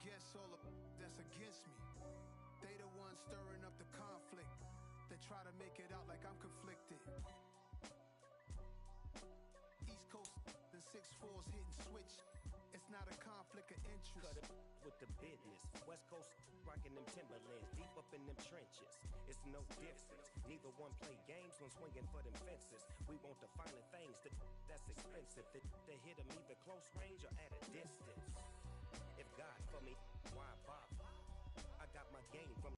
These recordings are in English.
guess all of that's against me. They the ones stirring up the conflict. They try to make it out like I'm conflicted. East Coast, the 6'4's hitting switch. It's not a conflict of interest. Cut it with the business. West Coast rocking them Timberlands, deep up in them trenches. It's no difference. Neither one play games when swinging for them fences. We want the finer things that's expensive. They hit them either close range or at a distance. If God for me, why bother? I got my game from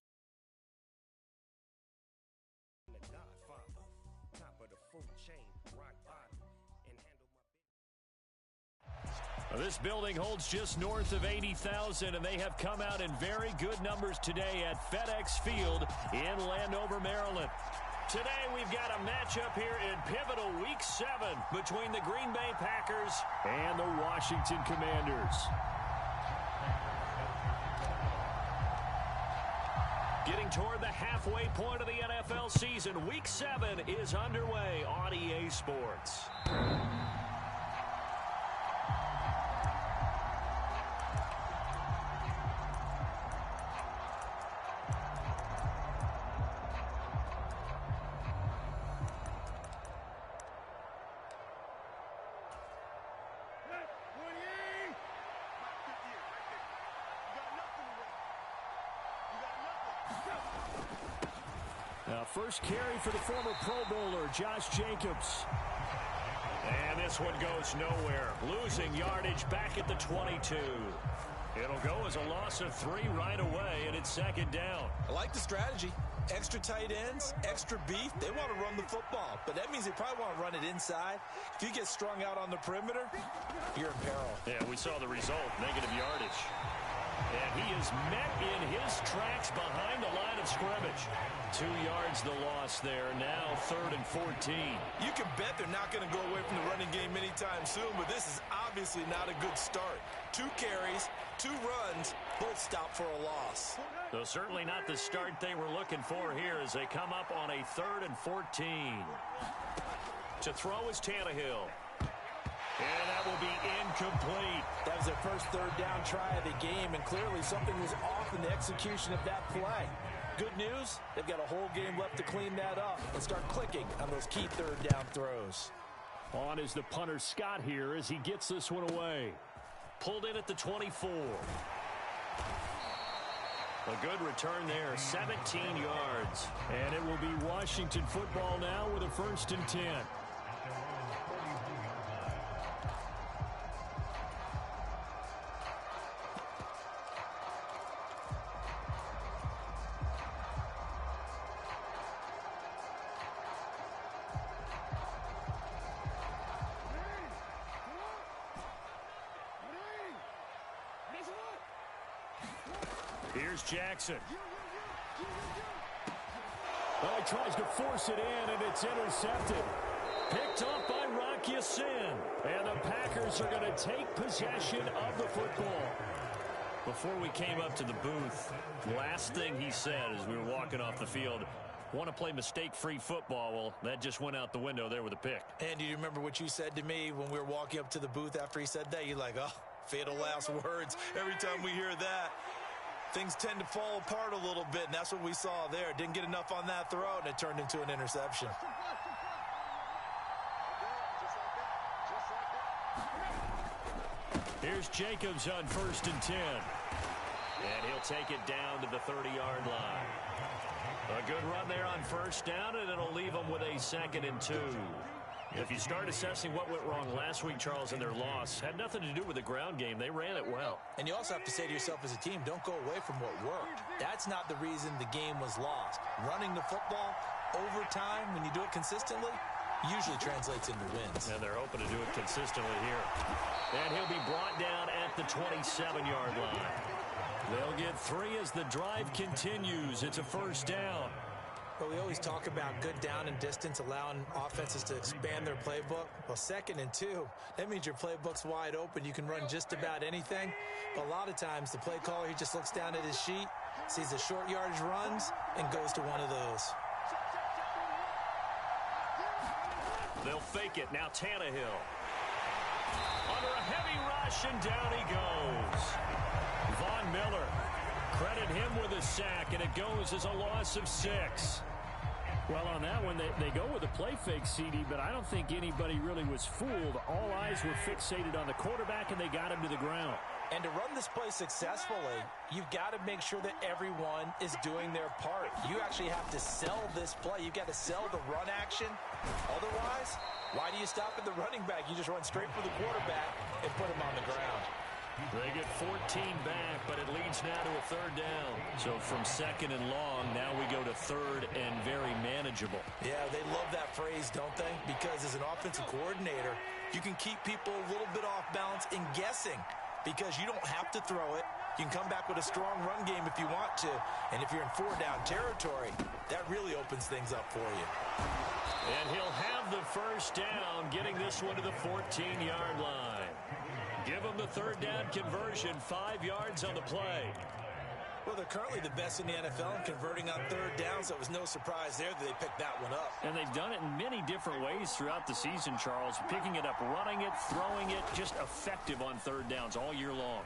the Godfather. Top of the food chain, rock bottom, and handle my business. This building holds just north of 80,000, and they have come out in very good numbers today at FedEx Field in Landover, Maryland. Today we've got a matchup here in pivotal Week 7 between the Green Bay Packers and the Washington Commanders. Getting toward the halfway point of the NFL season, Week 7 is underway on EA Sports. First carry for the former Pro Bowler, Josh Jacobs. And this one goes nowhere. Losing yardage back at the 22. It'll go as a loss of 3 right away, and it's second down. I like the strategy. Extra tight ends, extra beef. They want to run the football, but that means they probably want to run it inside. If you get strung out on the perimeter, you're in peril. Yeah, we saw the result, negative yardage. And he is met in his tracks behind the line of scrimmage. 2 yards the loss there. Now 3rd and 14. You can bet they're not going to go away from the running game anytime soon, but this is obviously not a good start. 2 carries, 2 runs, both stopped for a loss. So certainly not the start they were looking for here as they come up on a 3rd and 14. To throw is Tannehill. And that will be incomplete. That was their first 3rd down try of the game, and clearly something was off in the execution of that play. Good news, they've got a whole game left to clean that up and start clicking on those key 3rd down throws. On is the punter Scott here as he gets this one away. Pulled in at the 24. A good return there, 17 yards. And it will be Washington football now with a 1st and 10. Here's Jackson. Well, he tries to force it in, and it's intercepted. Picked off by Rock Ya-Sin. And the Packers are going to take possession of the football. Before we came up to the booth, last thing he said as we were walking off the field, want to play mistake-free football. Well, that just went out the window there with a pick. And do you remember what you said to me when we were walking up to the booth after he said that? You're like, oh, fatal last words. Every time we hear that, things tend to fall apart a little bit, and that's what we saw there. Didn't get enough on that throw, and it turned into an interception. Here's Jacobs on 1st and 10. And he'll take it down to the 30-yard line. A good run there on 1st down, and it'll leave them with a 2nd and 2. If you start assessing what went wrong last week, Charles, in their loss, had nothing to do with the ground game. They ran it well. And you also have to say to yourself as a team, don't go away from what worked. That's not the reason the game was lost. Running the football over time, when you do it consistently, usually translates into wins. And they're open to do it consistently here. And he'll be brought down at the 27-yard line. They'll get 3 as the drive continues. It's a 1st down. But we always talk about good down and distance, allowing offenses to expand their playbook. Well, 2nd and 2, that means your playbook's wide open. You can run just about anything. But a lot of times, the play caller, he just looks down at his sheet, sees the short yardage runs, and goes to one of those. They'll fake it. Now Tannehill. under a heavy rush, and down he goes. Von Miller, credit him with a sack, and it goes as a loss of 6. Well, on that one, they go with a play fake, CD, but I don't think anybody really was fooled. All eyes were fixated on the quarterback, and they got him to the ground. And to run this play successfully, you've got to make sure that everyone is doing their part. You actually have to sell this play. You've got to sell the run action. Otherwise, why do you stop at the running back? You just run straight for the quarterback and put him on the ground. They get 14 back, but it leads now to a 3rd down. So from 2nd and long, now we go to 3rd and very manageable. Yeah, they love that phrase, don't they? Because as an offensive coordinator, you can keep people a little bit off balance and guessing because you don't have to throw it. You can come back with a strong run game if you want to. And if you're in 4-down territory, that really opens things up for you. And he'll have the 1st down, getting this one to the 14-yard line. Give them the 3rd down conversion, 5 yards on the play. Well, they're currently the best in the NFL in converting on 3rd down, so it was no surprise there that they picked that one up. And they've done it in many different ways throughout the season, Charles. Picking it up, running it, throwing it, just effective on 3rd downs all year long.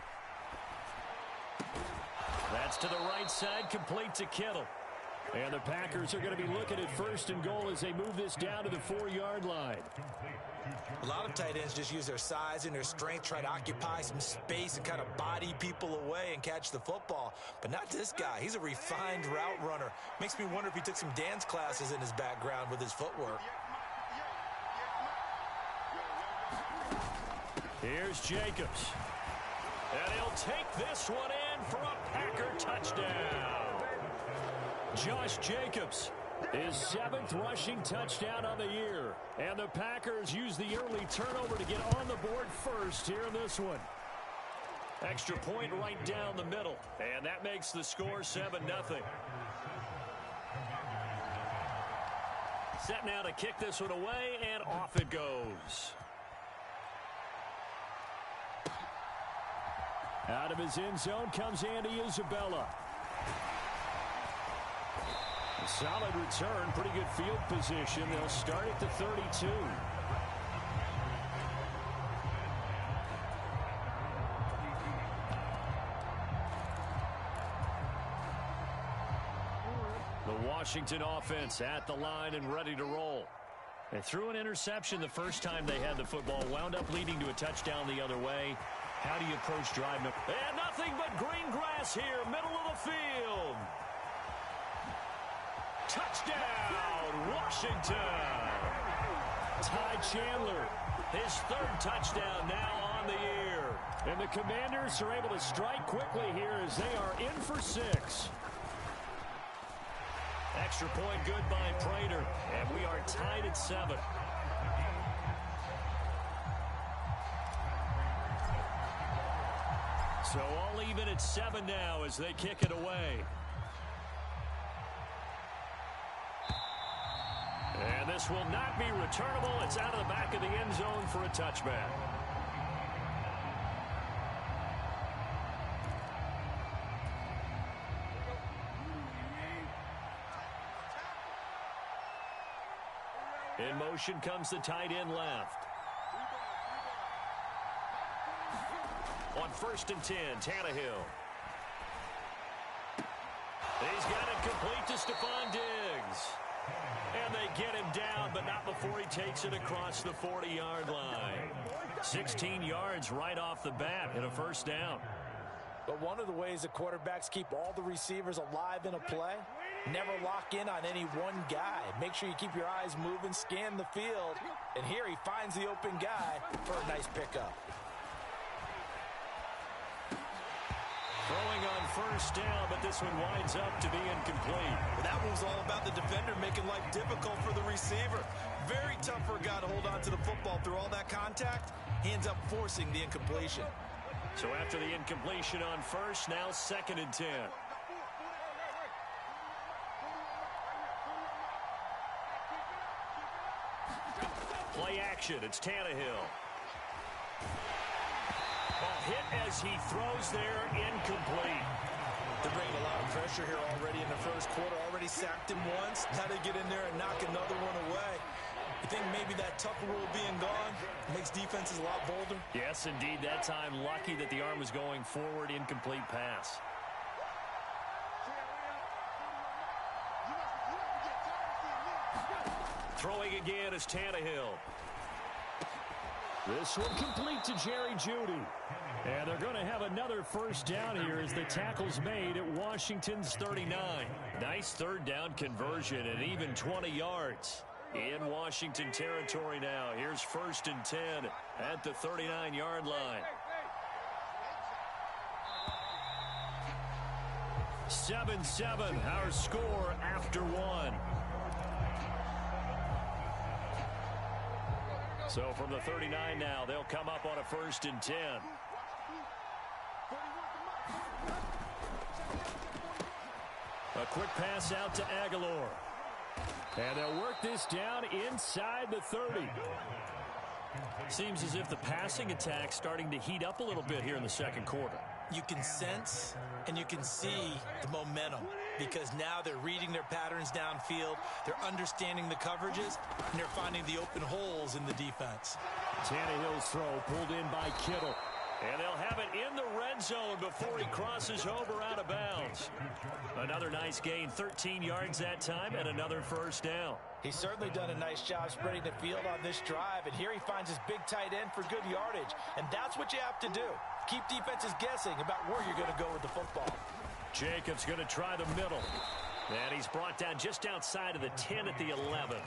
That's to the right side, complete to Kittle. And the Packers are going to be looking at 1st and goal as they move this down to the 4-yard line. A lot of tight ends just use their size and their strength, try to occupy some space and kind of body people away and catch the football. But not this guy. He's a refined route runner. Makes me wonder if he took some dance classes in his background with his footwork. Here's Jacobs. And he'll take this one in for a Packer touchdown. Josh Jacobs, his 7th rushing touchdown on the year. And the Packers use the early turnover to get on the board first here in this one. Extra point right down the middle. And that makes the score 7-0. Set now to kick this one away, and off it goes. Out of his end zone comes Andy Isabella. A solid return, pretty good field position. They'll start at the 32. The Washington offense at the line and ready to roll. They threw an interception the first time they had the football, wound up leading to a touchdown the other way. How do you approach drive? And nothing but green grass here, middle of the field. Touchdown, Washington. Ty Chandler, his 3rd touchdown now on the year. And the Commanders are able to strike quickly here as they are in for 6. Extra point good by Prater, and we are tied at 7. So all even at 7 now as they kick it away. And this will not be returnable. It's out of the back of the end zone for a touchback. In motion comes the tight end left. On 1st and 10, Tannehill. He's got it complete to Stephon Diggs. And they get him down, but not before he takes it across the 40-yard line. 16 yards right off the bat and a 1st down. But one of the ways that quarterbacks keep all the receivers alive in a play, never lock in on any one guy. Make sure you keep your eyes moving, scan the field. And here he finds the open guy for a nice pickup. Throwing on 1st down, but this one winds up to be incomplete. Well, that one was all about the defender making life difficult for the receiver. Very tough for a guy to hold on to the football through all that contact. He ends up forcing the incompletion. So after the incompletion on 1st, now 2nd and 10. Play action, it's Tannehill. Hit as he throws there, incomplete. They're bringing a lot of pressure here already in the 1st quarter. Already sacked him once. Now they get in there and knock another one away. You think maybe that tucker rule being gone makes defenses a lot bolder? Yes, indeed. That time, lucky that the arm was going forward. Incomplete pass. Throwing again is Tannehill. This one complete to Jerry Jeudy. And they're going to have another first down here as the tackle's made at Washington's 39. Nice third down conversion and even 20 yards. In Washington territory now. Here's 1st and 10 at the 39-yard line. 7-7, our score after one. So from the 39 now, they'll come up on a 1st and 10. A quick pass out to Aguilar. And they'll work this down inside the 30. Seems as if the passing attack's starting to heat up a little bit here in the second quarter. You can sense and you can see the momentum because now they're reading their patterns downfield, they're understanding the coverages, and they're finding the open holes in the defense. Tannehill's throw pulled in by Kittle. And they'll have it in the red zone before he crosses over out of bounds. Another nice gain, 13 yards that time, and another first down. He's certainly done a nice job spreading the field on this drive, and here he finds his big tight end for good yardage. And that's what you have to do. Keep defenses guessing about where you're going to go with the football. Jacobs going to try the middle. And he's brought down just outside of the 10 at the 11.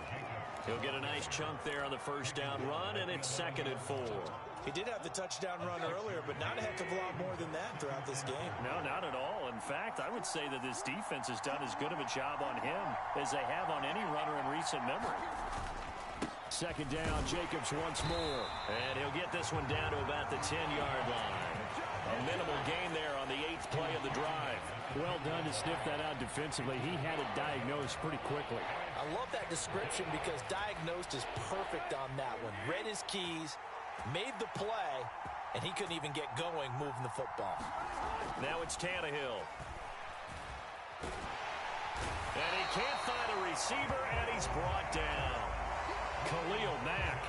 He'll get a nice chunk there on the first down run, and it's 2nd and 4. He did have the touchdown run earlier, but not a heck of a lot more than that throughout this game. No, not at all. In fact, I would say that this defense has done as good of a job on him as they have on any runner in recent memory. 2nd down, Jacobs once more. And he'll get this one down to about the 10-yard line. A minimal gain there on the 8th play of the drive. Well done to sniff that out defensively. He had it diagnosed pretty quickly. I love that description because diagnosed is perfect on that one. Read his keys, made the play, and he couldn't even get going moving the football. Now it's Tannehill. And he can't find a receiver, and he's brought down. Khalil Mack.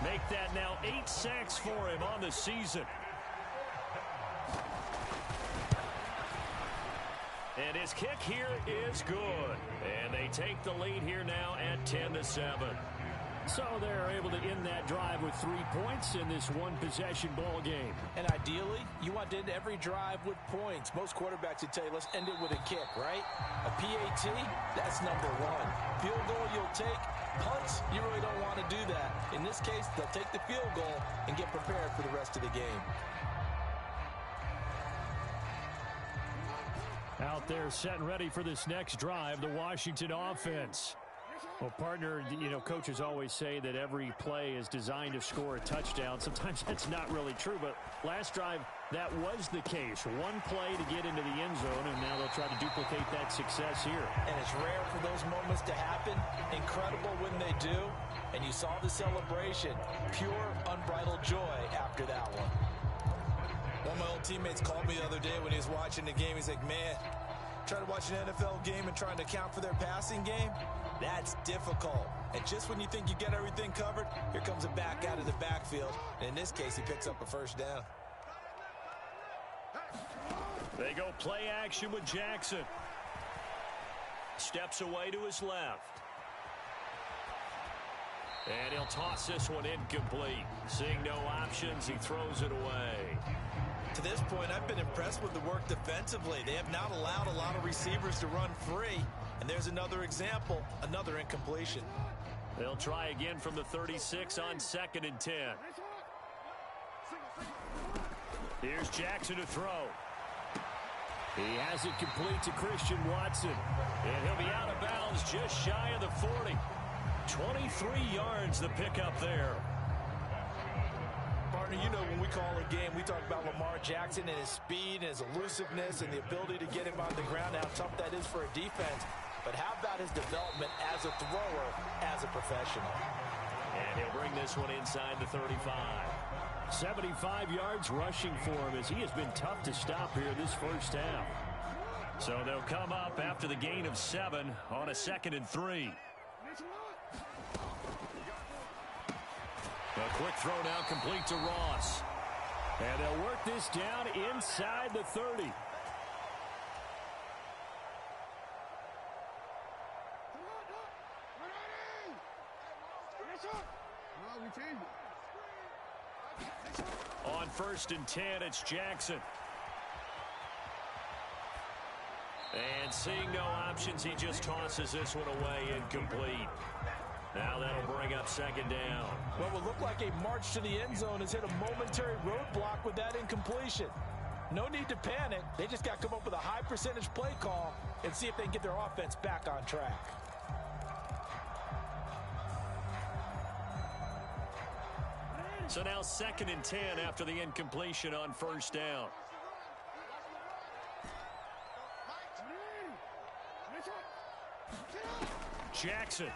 Make that now 8 sacks for him on the season. And his kick here is good. And they take the lead here now at 10-7. So they're able to end that drive with 3 points in this one-possession ball game. And ideally, you want to end every drive with points. Most quarterbacks would tell you, let's end it with a kick, right? A PAT, that's number 1. Field goal you'll take. Punts, you really don't want to do that. In this case, they'll take the field goal and get prepared for the rest of the game. Out there set and ready for this next drive, the Washington offense. Well, partner, you know, coaches always say that every play is designed to score a touchdown. Sometimes that's not really true, but last drive, that was the case. One play to get into the end zone, and now they'll try to duplicate that success here. And it's rare for those moments to happen. Incredible when they do. And you saw the celebration. Pure, unbridled joy after that one. One of my old teammates called me the other day when he was watching the game. He's like, man, trying to watch an NFL game and trying to account for their passing game, that's difficult. And just when you think you get everything covered, here comes a back out of the backfield. And in this case, he picks up a first down. They go play action with Jackson. Steps away to his left. And he'll toss this one incomplete. Seeing no options, he throws it away. To this point, I've been impressed with the work defensively. They have not allowed a lot of receivers to run free. And there's another example, another incompletion. They'll try again from the 36 on 2nd and 10. Here's Jackson to throw. He has it complete to Christian Watson. And he'll be out of bounds just shy of the 40. 23 yards the pickup there. Partner, you know when we call a game, we talk about Lamar Jackson and his speed and his elusiveness and the ability to get him on the ground, how tough that is for a defense. But how about his development as a thrower, as a professional? And he'll bring this one inside the 35. 75 yards rushing for him as he has been tough to stop here this first half. So they'll come up after the gain of 7 on a 2nd and 3. A quick throw now complete to Ross. And they'll work this down inside the 30. On 1st and 10, it's Jackson. And seeing no options, he just tosses this one away, incomplete. Now that'll bring up 2nd down. What will look like a march to the end zone has hit a momentary roadblock with that incompletion. No need to panic. They just got to come up with a high percentage play call and see if they can get their offense back on track. So now 2nd and 10 after the incompletion on 1st down. Jackson.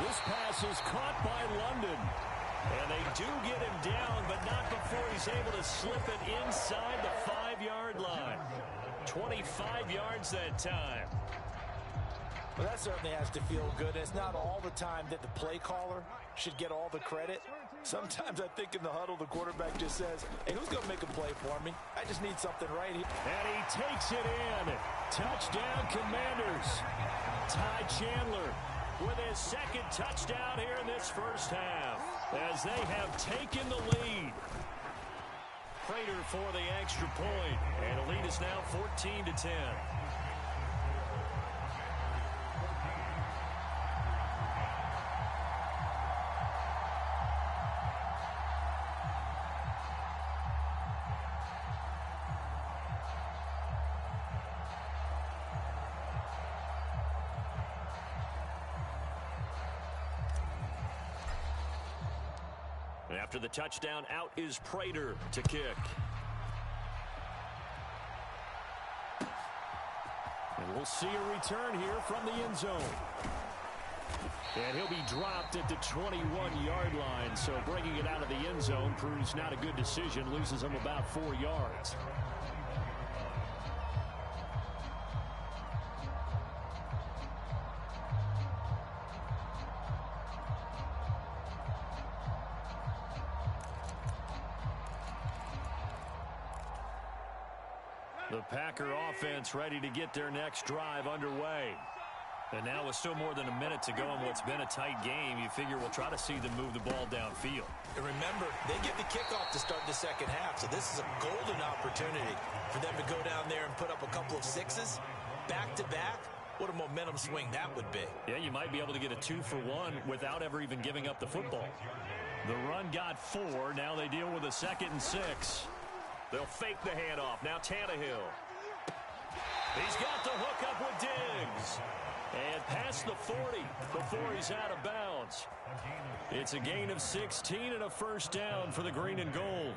This pass is caught by London. And they do get him down, but not before he's able to slip it inside the 5-yard line. 25 yards that time. Well, that certainly has to feel good. It's not all the time that the play caller should get all the credit. Sometimes I think in the huddle, the quarterback just says, hey, who's going to make a play for me? I just need something right here. And he takes it in. Touchdown, Commanders. Ty Chandler with his 2nd touchdown here in this 1st half as they have taken the lead. Prater for the extra point, and the lead is now 14-10. After the touchdown, out is Prater to kick. And we'll see a return here from the end zone. And he'll be dropped at the 21-yard line, so bringing it out of the end zone proves not a good decision, loses him about 4 yards. The Packer offense ready to get their next drive underway. And now with still more than a minute to go in what's been a tight game, you figure we'll try to see them move the ball downfield. And remember, they get the kickoff to start the 2nd half, so this is a golden opportunity for them to go down there and put up a couple of 6s back-to-back. What a momentum swing that would be. Yeah, you might be able to get a 2-for-1 without ever even giving up the football. The run got 4. Now they deal with a 2nd and 6. They'll fake the handoff. Now Tannehill. He's got the hook up with Diggs. And past the 40 before he's out of bounds. It's a gain of 16 and a 1st down for the green and gold.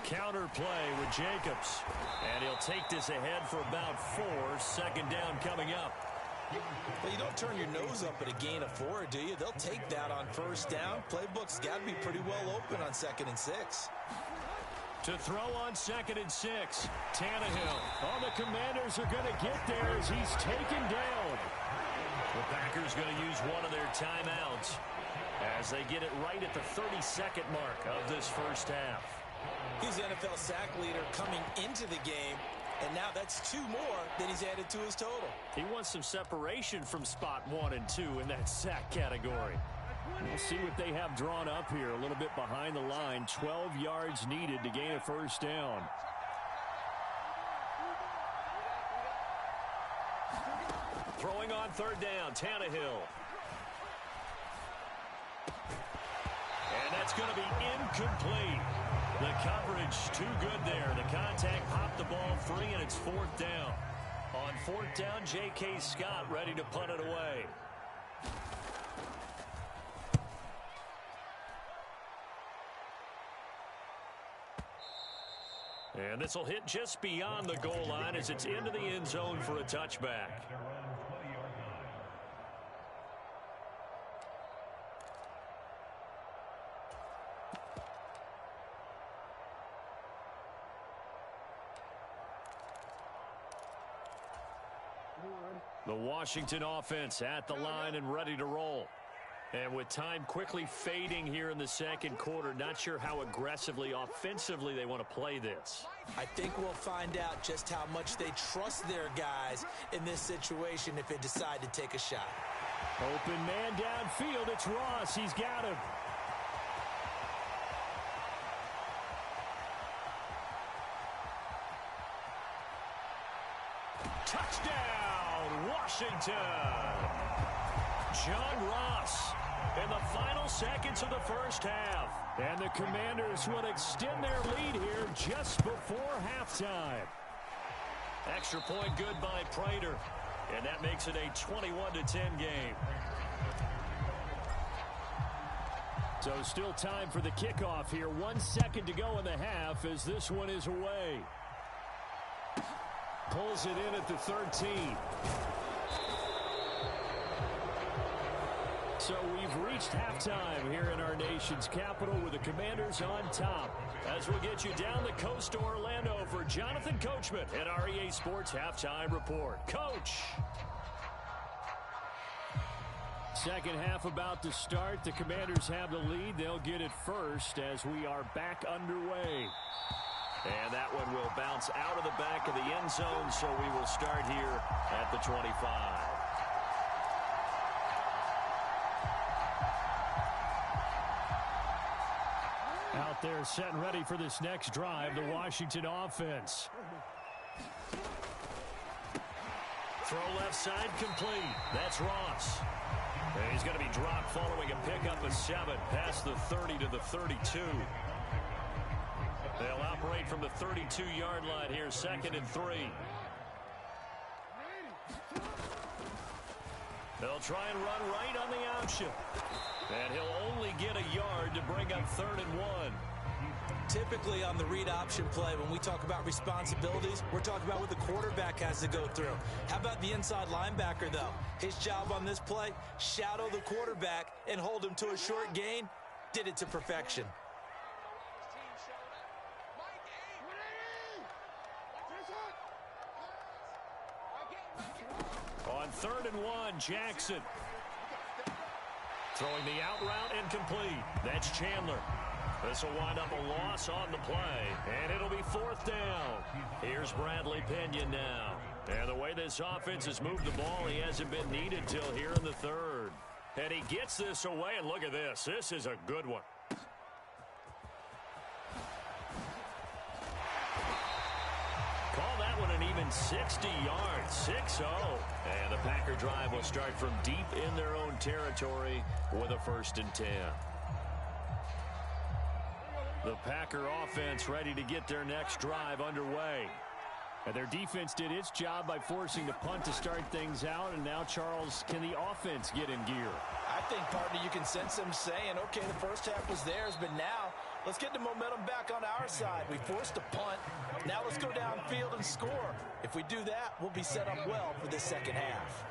Counter play with Jacobs. And he'll take this ahead for about 4. 2nd down coming up. Well, you don't turn your nose up at a gain of 4, do you? They'll take that on 1st down. Playbook's got to be pretty well open on 2nd and 6. To throw on 2nd and 6. Tannehill. Oh, the Commanders are going to get there as he's taken down. The Packers going to use one of their timeouts as they get it right at the 32nd mark of this 1st half. He's the NFL sack leader coming into the game. And now that's 2 more that he's added to his total. He wants some separation from spot 1 and 2 in that sack category. We'll see what they have drawn up here. A little bit behind the line. 12 yards needed to gain a 1st down. Throwing on 3rd down, Tannehill. And that's going to be incomplete. The coverage too good there. The contact popped the ball free, and it's 4th down. On 4th down, J.K. Scott ready to punt it away. And this will hit just beyond the goal line as it's into the end zone for a touchback. The Washington offense at the line and ready to roll. And with time quickly fading here in the second quarter, not sure how aggressively, offensively they want to play this. I think we'll find out just how much they trust their guys in this situation if they decide to take a shot. Open man downfield. It's Ross. He's got him. Touchdown, Washington. John Ross in the final seconds of the first half. And the Commanders will extend their lead here just before halftime. Extra point good by Prater. And that makes it a 21-10 game. So still time for the kickoff here. 1 second to go in the half as this one is away. Pulls it in at the 13. So we've reached halftime here in our nation's capital with the Commanders on top. As we'll get you down the coast to Orlando for Jonathan Coachman at our EA Sports Halftime Report. Coach! Second half about to start. The Commanders have the lead. They'll get it first as we are back underway. And that one will bounce out of the back of the end zone, so we will start here at the 25. Out there set and ready for this next drive, the Washington offense. Throw left side complete. That's Ross. And he's going to be dropped following a pickup of 7 past the 30 to the 32. They'll operate from the 32-yard line here, 2nd and 3. They'll try and run right on the option. And he'll only get a yard to bring up 3rd and 1. Typically on the read option play, when we talk about responsibilities, we're talking about what the quarterback has to go through. How about the inside linebacker, though? His job on this play, shadow the quarterback and hold him to a short gain. Did it to perfection. On 3rd and 1, Jackson. Throwing the out route incomplete. That's Chandler. This will wind up a loss on the play, and it'll be 4th down. Here's Bradley Pinion now. And the way this offense has moved the ball, he hasn't been needed till here in the 3rd. And he gets this away, and look at this. This is a good one. Call that one an even 60 yards, 6-0. And the Packer drive will start from deep in their own territory with a 1st and 10. The Packer offense ready to get their next drive underway. And their defense did its job by forcing the punt to start things out. And now, Charles, can the offense get in gear? I think, partner, you can sense them saying, okay, the first half was theirs, but now let's get the momentum back on our side. We forced a punt. Now let's go downfield and score. If we do that, we'll be set up well for the second half.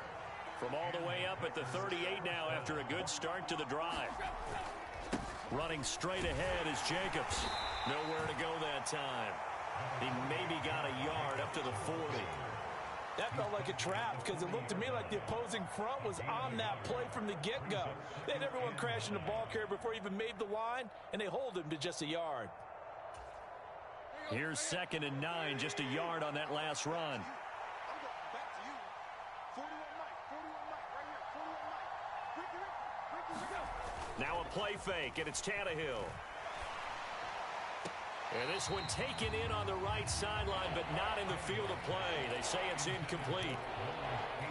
From all the way up at the 38 now after a good start to the drive. Running straight ahead is Jacobs. Nowhere to go that time. He maybe got a yard up to the 40. That felt like a trap because it looked to me like the opposing front was on that play from the get-go. They had everyone crashing the ball carrier before he even made the line, and they hold him to just a yard. Here's 2nd and 9, just a yard on that last run. Now a play fake, and it's Tannehill. And this one taken in on the right sideline, but not in the field of play. They say it's incomplete.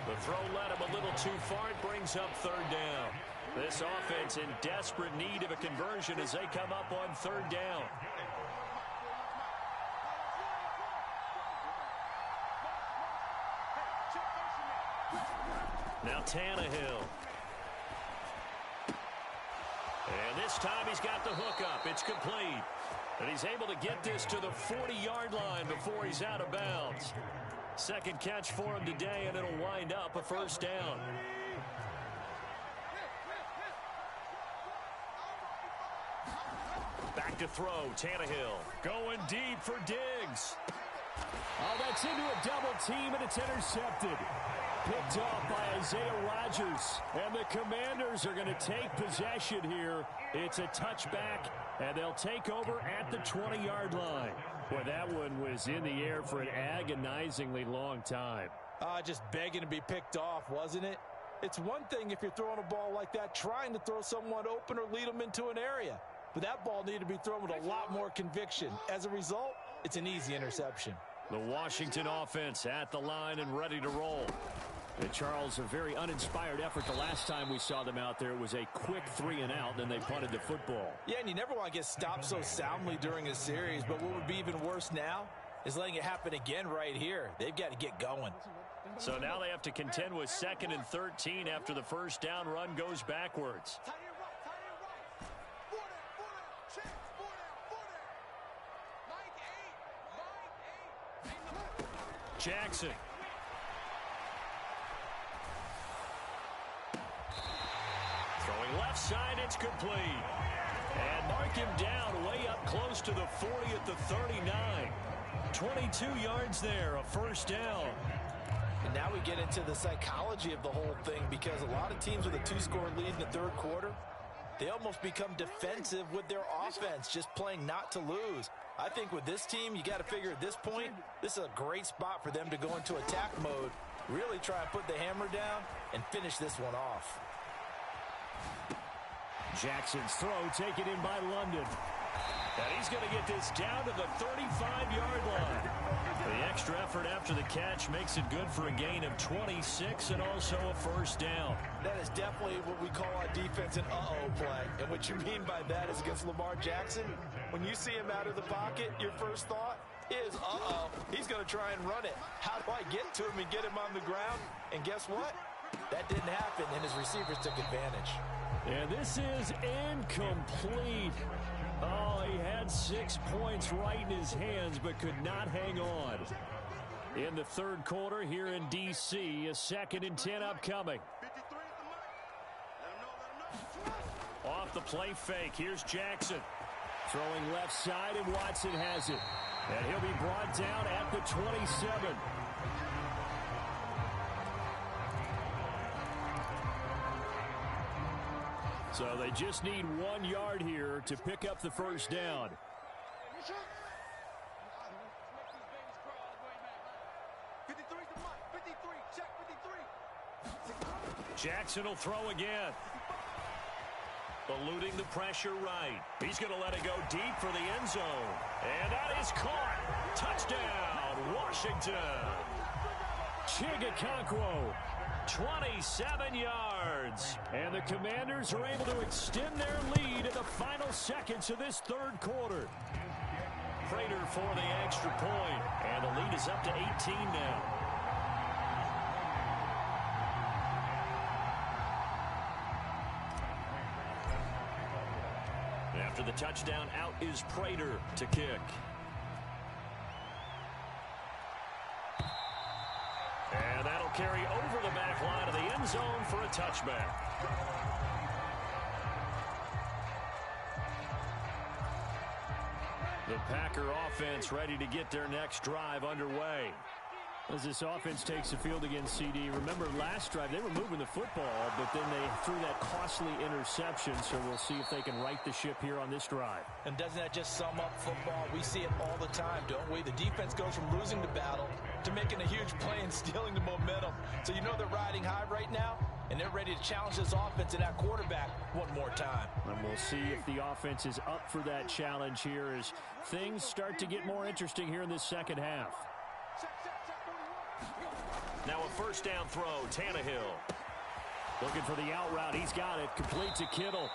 The throw led him a little too far. It brings up 3rd down. This offense in desperate need of a conversion as they come up on 3rd down. Now Tannehill. And this time he's got the hook up. It's complete. And he's able to get this to the 40-yard line before he's out of bounds. Second catch for him today, and it'll wind up a 1st down. Back to throw, Tannehill. Going deep for Diggs. Oh, that's into a double team, and it's intercepted. picked off by Isaiah Rodgers. And the Commanders are going to take possession here. It's a touchback, and they'll take over at the 20-yard line. Boy, that one was in the air for an agonizingly long time. Just begging to be picked off, wasn't it? It's one thing if you're throwing a ball like that, trying to throw someone open or lead them into an area. But that ball needed to be thrown with a lot more conviction. As a result, it's an easy interception. The Washington offense at the line and ready to roll. And Charles, a very uninspired effort the last time we saw them out there. It was a quick 3-and-out, then they punted the football. Yeah, and you never want to get stopped so soundly during a series, but what would be even worse now is letting it happen again right here. They've got to get going. So now they have to contend with 2nd and 13 after the first down run goes backwards. Jackson. Throwing left side, it's complete. And mark him down way up close to the 40 at the 39. 22 yards there, a first down. And now we get into the psychology of the whole thing, because a lot of teams with a 2-score lead in the third quarter, they almost become defensive with their offense, just playing not to lose. I think with this team, you got to figure at this point, this is a great spot for them to go into attack mode, really try and put the hammer down and finish this one off. Jackson's throw taken in by London. And he's going to get this down to the 35-yard line. The extra effort after the catch makes it good for a gain of 26 and also a first down. That is definitely what we call on defense an uh-oh play. And what you mean by that is against Lamar Jackson, when you see him out of the pocket, your first thought is, uh-oh, he's going to try and run it. How do I get to him and get him on the ground? And guess what? That didn't happen, and his receivers took advantage. And this is incomplete. Oh, he had 6 points right in his hands, but could not hang on. In the third quarter here in D.C., a 2nd and 10 upcoming. Off the play fake, here's Jackson. Throwing left side, and Watson has it. And he'll be brought down at the 27. So they just need 1 yard here to pick up the first down. Jackson will throw again. Eluding the pressure right. He's going to let it go deep for the end zone. And that is caught. Touchdown, Washington. Chigakonkwo. 27 yards. And the Commanders are able to extend their lead in the final seconds of this third quarter. Prater for the extra point. And the lead is up to 18 now. After the touchdown, out is Prater to kick. And that'll carry over the back line of the end zone for a touchback. The Packer offense ready to get their next drive underway. As this offense takes the field against CD, remember last drive they were moving the football, but then they threw that costly interception, so we'll see if they can right the ship here on this drive. And doesn't that just sum up football? We see it all the time, don't we? The defense goes from losing the battle to making a huge play and stealing the momentum. So you know they're riding high right now, and they're ready to challenge this offense and that quarterback one more time. And we'll see if the offense is up for that challenge here as things start to get more interesting here in this second half. Now a first down throw, Tannehill. Looking for the out route. He's got it. Complete to Kittle.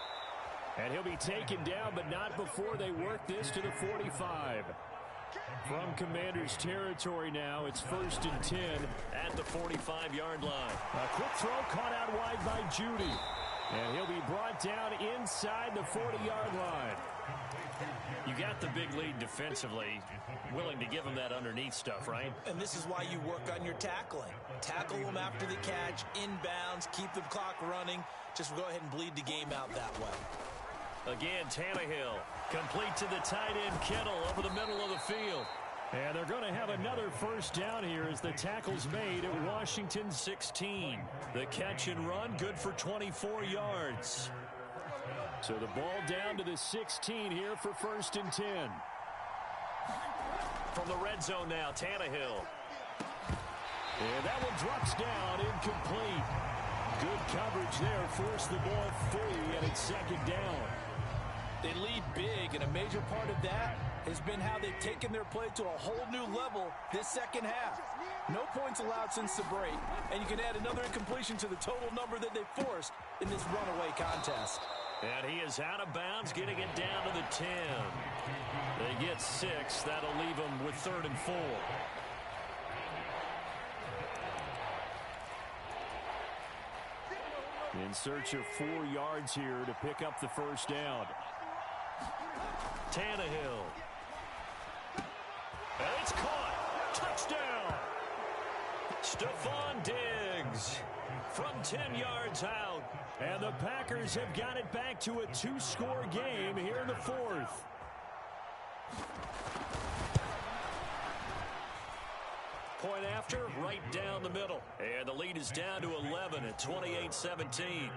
And he'll be taken down, but not before they work this to the 45. From Commanders territory now, it's 1st and 10 at the 45-yard line. A quick throw caught out wide by Judy. And he'll be brought down inside the 40-yard line. You got the big lead defensively, willing to give them that underneath stuff, right? And this is why you work on your tackling. Tackle them after the catch, inbounds, keep the clock running. Just go ahead and bleed the game out that way. Again, Tannehill, complete to the tight end Kittle over the middle of the field. And they're going to have another another first down here as the tackle's made at Washington 16. The catch and run, good for 24 yards. So the ball down to the 16 here for 1st and 10. From the red zone now, Tannehill. And that one drops down, incomplete. Good coverage there, forced the ball free, and it's 2nd down. They lead big, and a major part of that has been how they've taken their play to a whole new level this second half. No points allowed since the break, and you can add another incompletion to the total number that they forced in this runaway contest. And he is out of bounds, getting it down to the 10. They get 6. That'll leave them with 3rd and 4. In search of 4 yards here to pick up the first down. Tannehill. And it's caught. Touchdown. Stephon Diggs from 10 yards out. And the Packers have got it back to a 2-score game here in the 4th. Point after, right down the middle. And the lead is down to 11 at 28-17.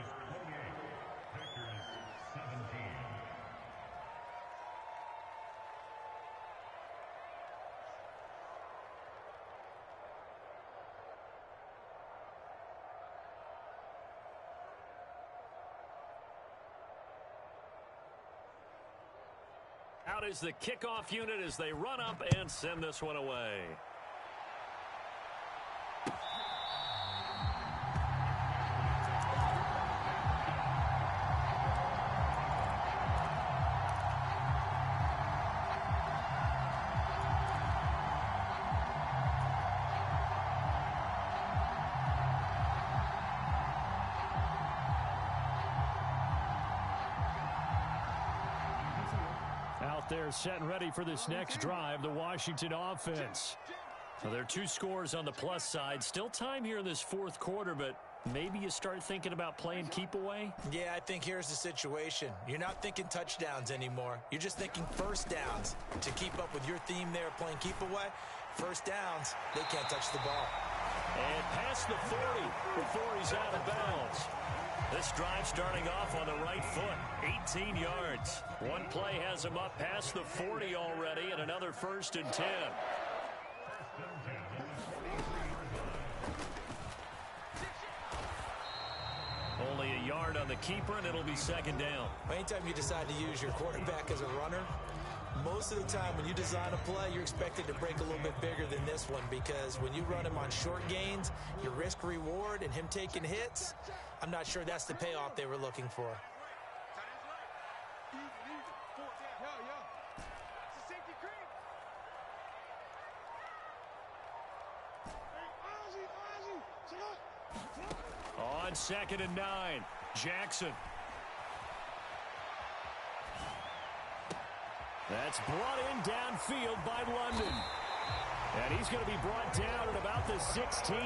Out is the kickoff unit as they run up and send this one away. They're set and ready for this next drive, the Washington offense. So there are 2 scores on the plus side. Still time here in this 4th quarter, but maybe you start thinking about playing keep away? Yeah, I think here's the situation. You're not thinking touchdowns anymore. You're just thinking first downs. To keep up with your theme there, playing keep away, first downs, they can't touch the ball. And past the 40 before he's out of bounds. This drive starting off on the right foot, 18 yards. One play has him up past the 40 already, and another 1st and 10. Only a yard on the keeper, and it'll be 2nd down. Anytime you decide to use your quarterback as a runner, most of the time when you design a play, you're expected to break a little bit bigger than this one, because when you run him on short gains, your risk-reward and him taking hits, I'm not sure that's the payoff they were looking for. On 2nd and 9, Jackson. That's brought in downfield by London. And he's going to be brought down at about the 16.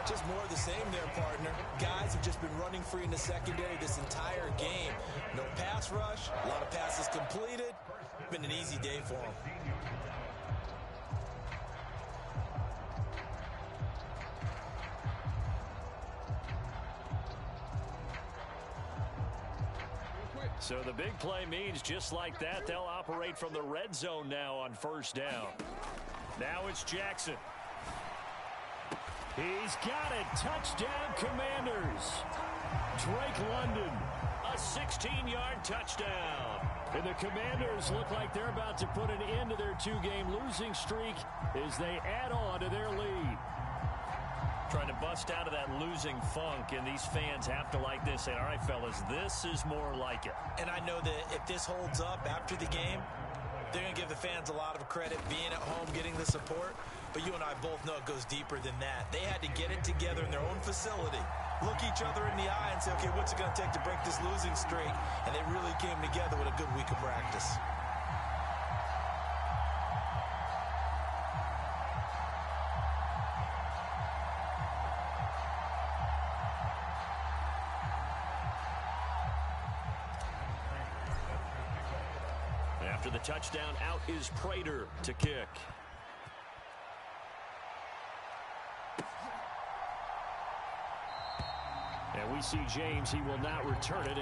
Just more of the same there, partner. Guys have just been running free in the secondary this entire game. No pass rush, a lot of passes completed. Been an easy day for them. So the big play means just like that, they'll operate from the red zone now on 1st down. Now it's Jackson. He's got it. Touchdown, Commanders. Drake London, a 16-yard touchdown. And the Commanders look like they're about to put an end to their 2-game losing streak as they add on to their lead. Trying to bust out of that losing funk, and these fans have to like this. Say, all right, fellas, this is more like it. And I know that if this holds up after the game, they're going to give the fans a lot of credit being at home, getting the support. But you and I both know it goes deeper than that. They had to get it together in their own facility, look each other in the eye and say, okay, what's it going to take to break this losing streak? And they really came together with a good week of practice. After the touchdown, out is Prater to kick. And we see James, he will not return it.